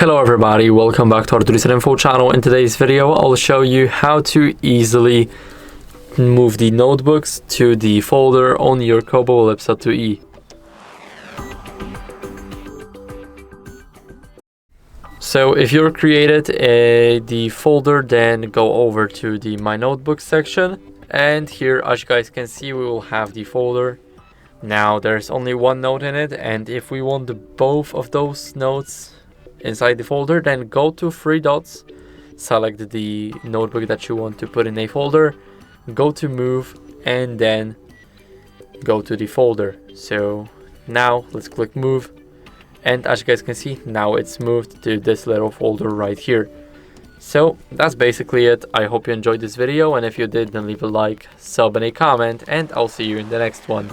Hello everybody, welcome back to HardReset.Info channel. In today's video, I'll show you how to easily move the notebooks to the folder on your KOBO Elipsa 2E. So if you've created the folder, then go over to the My Notebook section. And here, as you guys can see, we will have the folder. Now there's only one note in it, and if we want both of those notes inside the folder, then go to three dots, select the notebook that you want to put in a folder, go to move, and then go to the folder. So now let's click move, and as you guys can see, now it's moved to this little folder right here. So that's basically it. I hope you enjoyed this video, and if you did, then leave a like, sub, and a comment, and I'll see you in the next one.